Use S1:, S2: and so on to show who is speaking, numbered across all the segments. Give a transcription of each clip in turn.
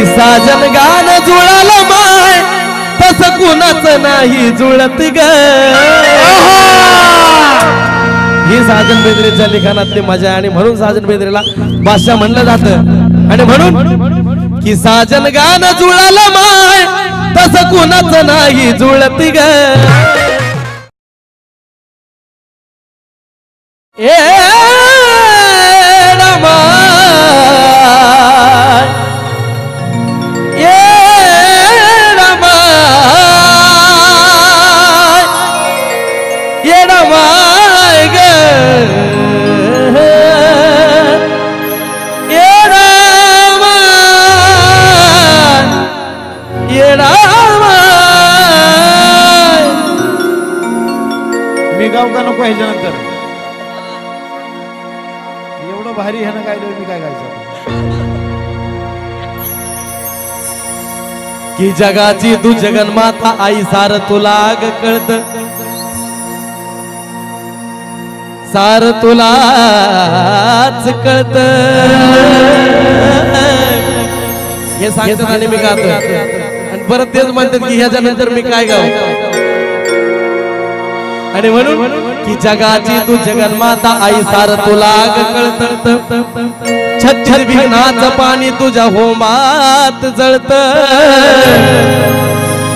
S1: की साजन गाण जुळालं माय तस कुणाचं नाही जुळत ग। ही साजन बेंद्रेच्या लिखाणातली मजा आणि म्हणून साजन बेंद्रेला बादशाह म्हणलं जातं। आणि म्हणून की साजन गाण जुळालं माय तस कुणाचं नाही जुळत ग। ए रमा
S2: मी गाव का नको ह्याच्यानंतर एवढं भारी ह्यानं गायलं मी काय गायचं
S1: की जगाची तू जगन्माता आई सार तुला कळत सार तुलाच कळत हे सांगतात आणि मी गातो आणि परत तेच म्हणतात की ह्याच्या नंतर मी काय गाव। आणि म्हणून की जगाची तू जगन्माता आई सार तुला कळत छच्छर विघ्नाचं पाणी तुझ्या होमात जळत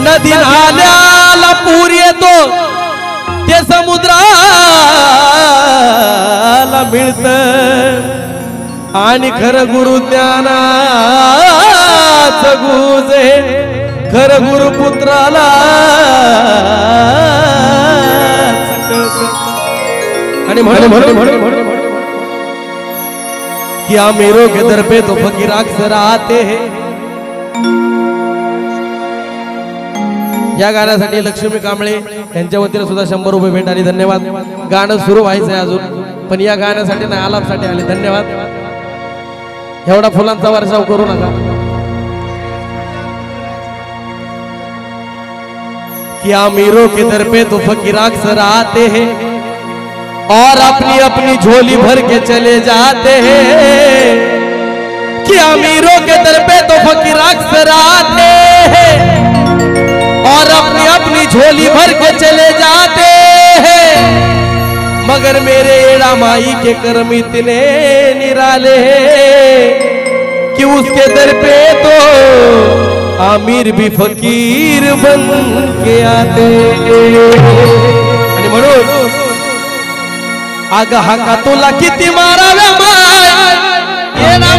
S1: नदी नाल्याला पूर येतो ते समुद्राला मिळत आणि खरं गुरु ज्ञानाचं गुजे खरं गुरुपुत्राला आणि म्हणून कि आमेरो के दर पे तो फकीर अक्सर आते हैं। या गाण्यासाठी लक्ष्मी कांबळे यांच्या वतीने सुद्धा 100 रुपये भेट आली, धन्यवाद। गाणं सुरू व्हायचंय अजून पण या गाण्यासाठी नाही आलापसाठी आले, धन्यवाद। एवढा फुलांचा वर्षाव करू नका। कि अमीरों के दर पे तो फकीर अक्सर आते हैं और अपनी अपनी झोली भर के चले जाते हैं। कि अमीरों के दर पे तो फकीर अक्सर आते हैं और अपनी अपनी झोली भर के चले जाते हैं मगर मेरे एड़ा माई के कर्म इतने निराले हैं कि उसके दर पे तो आमिर भी फकीर बन के आते। आणि म्हणून अग हाका तुला किती माराव्या माय ये ना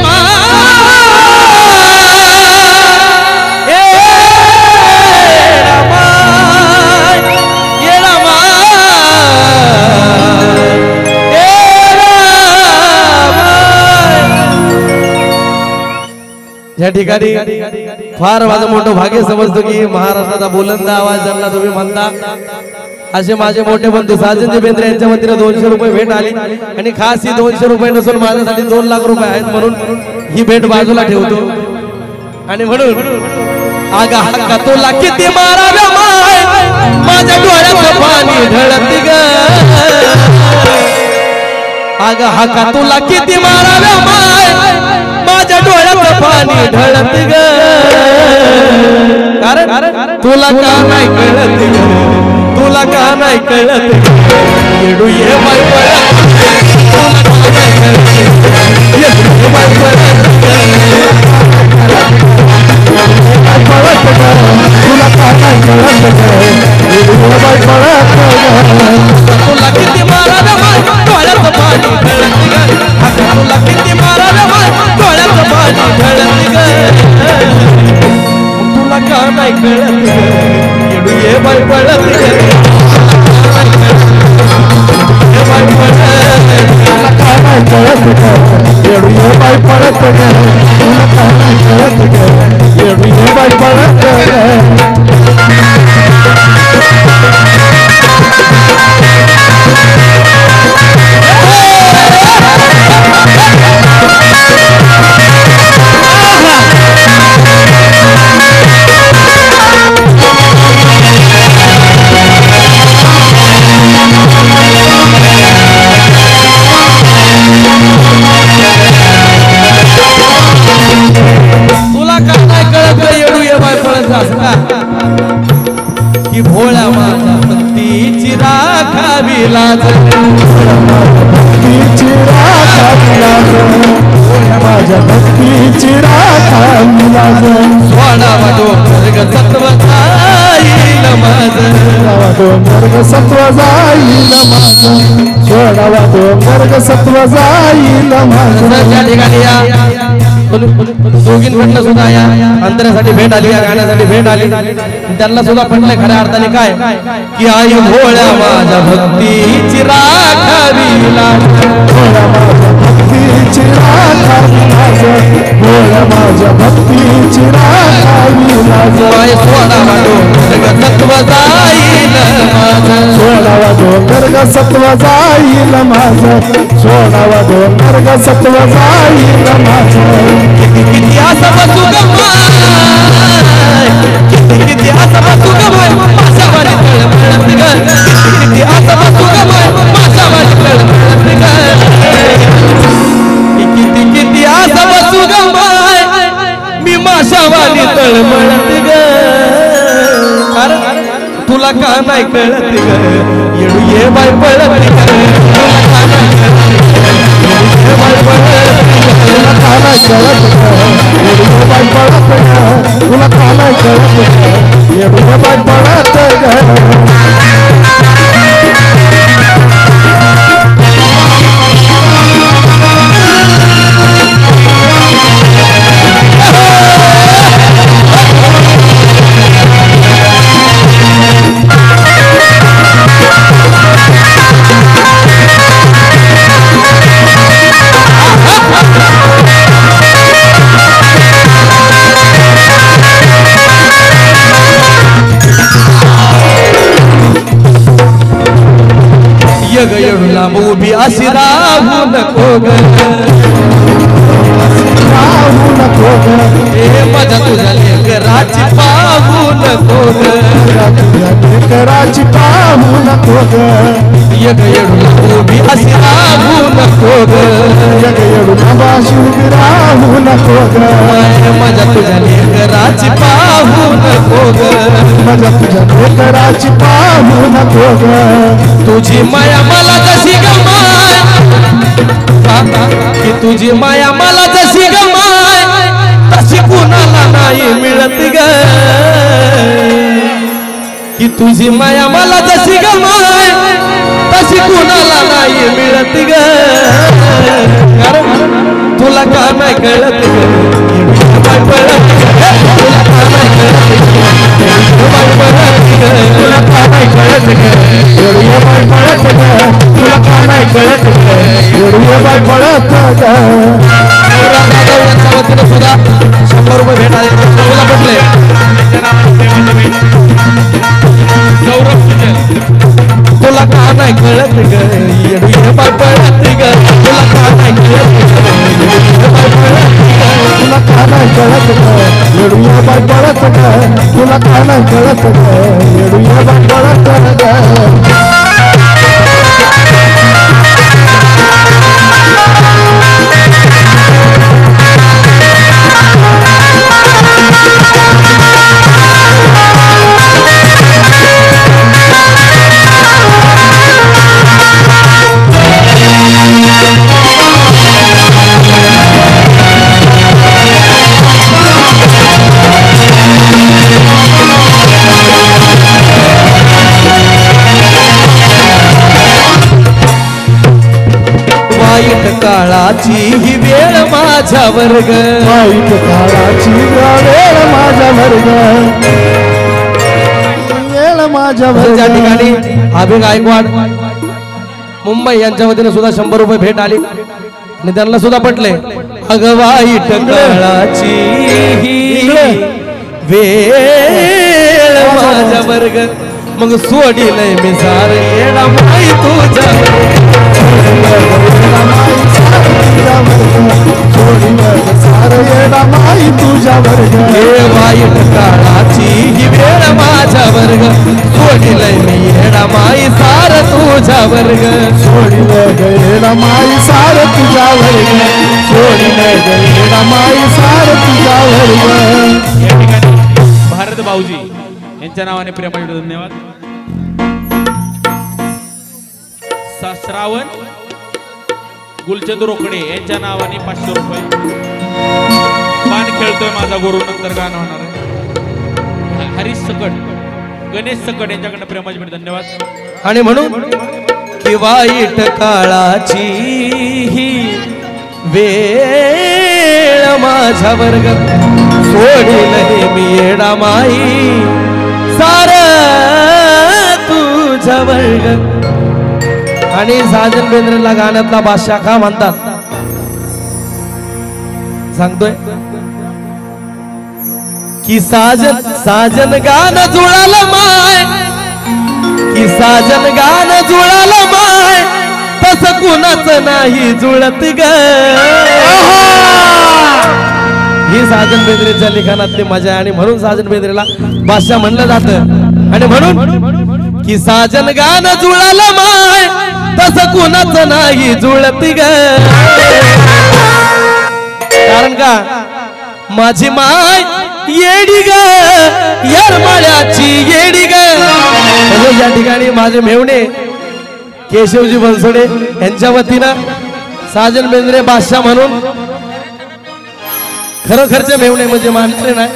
S1: या ठिकाणी फार माझं मोठं भाग्य समजतो की महाराष्ट्राचा बुलंद आवाज ज्यांना तुम्ही म्हणता असे माझे मोठे बंधू साजन बेंद्रे यांच्या वतीने 200 रुपये भेट आली आणि खास ही 200 रुपये नसून माझ्यासाठी 2 लाख रुपये आहेत म्हणून ही भेट बाजूला ठेवतो। आणि म्हणून आगा हक्का तुला किती माराव्या माय माझ्या डोळ्याचं पाणी ढळत ग। आगा हक्का तुला किती माराव्या माय माझ्या डोळ्याचं पाणी ढळत ग। कारण तुला का नाही कळत ग, तुला का नाही कळत येडू ये बाई पळत तुला का नाही कळत येडू बाई पळत तुला का नाही कळत येडू बाई पळत तुला किती माराव्या माय डोळ्याचं पाणी ढळत ग। तुला किती माराव्या माय डोळ्याचं पाणी ढळत ग। तुला का नाही कळत येडू ये बाई पळत येडू ये बाई पळत तुला का नाही कळत येडू ये बाई पळत। तुला का नाही
S3: माझ्या भक्तीची राखा विलाज
S1: सोडावा डोंगर ग सत्व जाईल माझ
S3: सोडावा डोंगर ग सत्व जाईल माझ सोडावा डोंगर ग सत्व जाईल माझ
S1: त्या ठिकाणी या दोघींकडनं सुद्धा या अंतरासाठी भेट आली या गाण्यासाठी भेट आली त्यांना सुद्धा पटलंय खऱ्या अर्थाने काय की आई भोळ्या माझ्या भक्तीची राखावी लाज
S3: भक्तीची राखा विलाज भोळ्या माझ्या भक्तीची राखा विलाज
S1: सोडावा डोंगर ग सत्व जाईल माझ
S3: सोडावा डोंगर ग सत्व जाईल माझ सोडावा डोंगर ग सत्व जाईल माझ
S1: किती असं बसू किती असं बसू माझ्या वाली कळत ग किती असं बसू माझ्या वाली कळत ग किती असं बसू मी माझ्या वाली तळमळत ग कारण तुला का नाही कळत ग येडू ये बाय पळत
S3: तुला कानाय कळत एवढं बाय पडत
S1: यग येडू लांब उभी अशी राहू नको ग
S3: राहू नको ग
S1: हे माझ्या तुझ्या लेकराची पाहू नको ग
S3: कराची पाहू नको ग
S1: यग येडू लांब उभी अशी राहू नको ग
S3: यग येडू लांबाशी उभी राहू नको ग
S1: माझ्या तुझ्या लेकराची पाहू नको ग
S3: माझ्या तुझ्या लेकराची पाहू नको ग
S1: तुझी माया मला जशी गमाय की तुझी माया मला जशी गमाय तशी कुणाला नाही मिळत ग की तुझी माया मला जशी गमाय तशी कुणाला नाही मिळत ग कारण तुला का नाही कळत
S3: तुला का नाही कळत ग एवढी बाय पडत ग तुला का नाही कळत ग एवढी बाय पडत ग
S1: सुद्धा 100 रुपये भेट आले तुला पटले तुला का नाही कळत ग येडू बाय पडत ग तुला का नाही
S3: तुला का नाही कळत ग एवढी बाय पडत ग तुला का नाही कळत ग एवढी बाय पडत ग
S1: काळाची ही वेळ माझ्यावर ग
S3: वाईट काळाची वेळ माझ्यावर ग वेळ माझ्यावर
S1: त्या ठिकाणी अभि गायकवाड मुंबई यांच्या वतीने सुद्धा 100 रुपये भेट आली आणि त्यांना सुद्धा पटले अग वाईट काळाची ही वेळ माझ्यावर ग मग सोडीलय मी सार येडा माई तुझ्या
S3: माई तुझ्या वर्ग
S1: हे वाईट काळाची ही वेळ माझ्या वर्ग सोडिलय मी येडा माई सार तुझ्या वर्ग
S3: सोडिलं गेला माई सार तुझ्या वर्ग सोडिलं गेला माई सार तुझ्या वर्ग
S2: या ठिकाणी भारत भाऊजी यांच्या नावाने प्रेमाचे धन्यवाद. श्रावण गुलचंद रोकडे यांच्या नावाने 500 रुपये. पान खेळतोय माझा गुरु नंतर गाणं होणार आहे. हरीश सकट, गणेश सकट यांच्याकडनं प्रेमाची भेट. धन्यवाद.
S1: आणि म्हणून की वाईट काळाची ही वेळ माझ्या वर्ग सोडील हे मी येडा माई सार तुझ्या वर्ग. आणि साजन बेंद्रेला गाण्यातला बादशाह का म्हणतात सांगतोय की साजन साजन गाणं जुळालं माय, की साजन गाणं जुळालं माय तस कुणाच नाही जुळत ग. ही साजन बेंद्रेच्या लिखाणातली मजा आहे. आणि म्हणून साजन बेंद्रेला बादशाह म्हणलं जात. आणि म्हणून की साजन गाणं जुळालं माय तस कुणाच नाही जुळत ग. कारण का माझी माय येडी ग येरमाळ्याची येडी ग. या ठिकाणी माझे मेवणे केशवजी बनसोडे यांच्या वतीनं साजन बेंद्रे बादशाह म्हणून खरोखरचे मेवणे म्हणजे मानले नाही,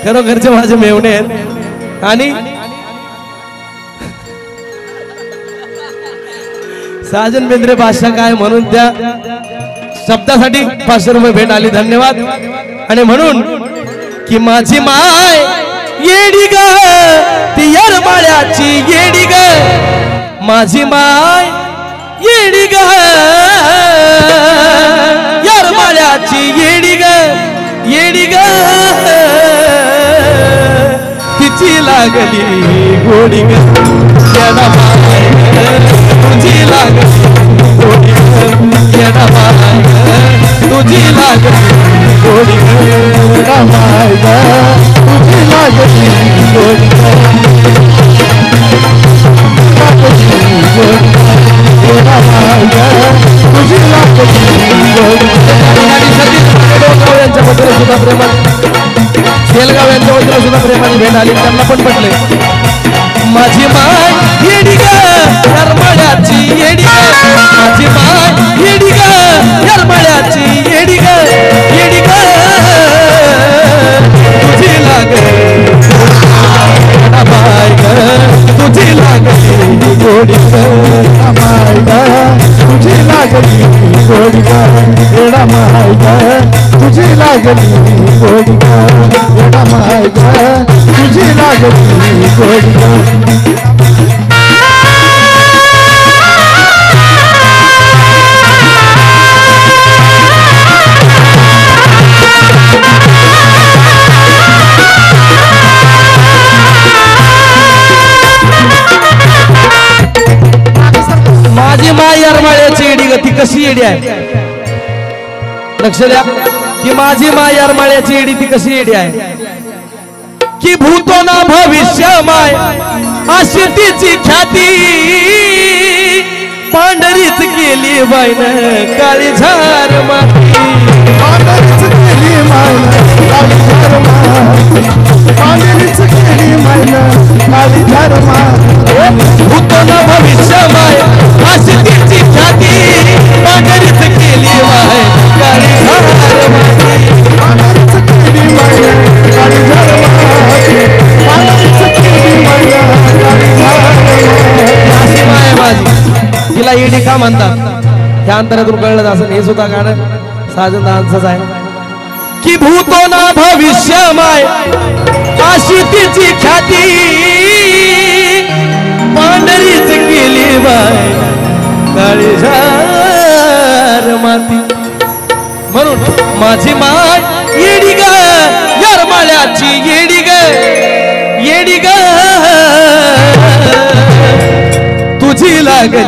S1: खरोखरचे माझे मेवणे आहेत. आणि साजन बेंद्रे बादशाह काय म्हणून त्या शब्दासाठी 500 रुपये भेट आली. धन्यवाद. आणि म्हणून की माझी माय येडी ग ती येरमाळ्याची येडी ग, माझी माय येडी ग येरमाळ्याची येडी ग येडी ग. तिची लागली गोडी ग येडा माय तुझी लागली गोडी ग येडा माय तुझी लागली गोडी ग येडा माय तुझी लागली गोडी ग येडा माय तुझी लागली गोडी. यांच्या बद्दल सुद्धा प्रेमात शेलगाव यांच्या बद्दल सुद्धा प्रेमाची भेट आली. त्यांना पण पटले. माझी माय येडी ग येरमाळ्याची येडी ग, माझी माय येडी ग येरमाळ्याची येडी ग येडी ग. तुझी लागली येडा माय ग तुझी लागली गोडी ग माय ग तुझी लागली गोडी ग येडा माय ग तुझी लागली गोडी ग येडा माय ग तुझी लागली गोडी ग. माझी माय येरमाळ्याची येडी ग ती कशी येडी आहे लक्ष द्या. की माझी माय येरमाळ्याची येडी ती कशी येडी आहे की भूतो ना भविष्य माय अशी तिची ख्याती पांढरीच केली बाईन काळी झार माती. पांढरीच केली मायन काळी झार माती, पांढरीच केली मायन काळी झार माती. भूतो ना भविष्य माय अशी तिची ख्याती पांढरीच केली माय काळी झार माती. पांढरीच केली मायन काळी झार माती, पांढरीच केली मायन काळी झार माती. अशी माय माझी तिला येडी का म्हणतात ह्या अंतरातून कळलं असं. हे सुद्धा गाणं साजन दादांचंच आहे की भूतो ना भविष्य माय अशी तिची ख्याती पांढरीच केली बाय काळी झार माती. म्हणून माझी माय येडी ग येरमाळ्याची येडी ग येडी ग तुझी लागली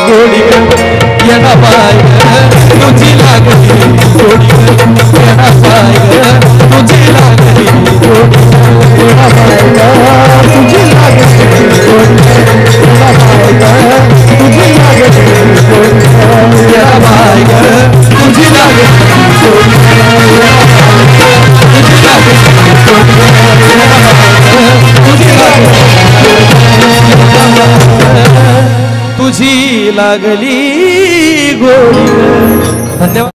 S1: गोडी ग येडा माय तुझी लागली गोडी ग येडा माय तुझी लागली गोडी येडा माय तुझी लागली गोडी येडा माय तुझी लागली गोडी येडा माय तुझी लागली गोडी तुझी लागली गोडी. धन्यवाद.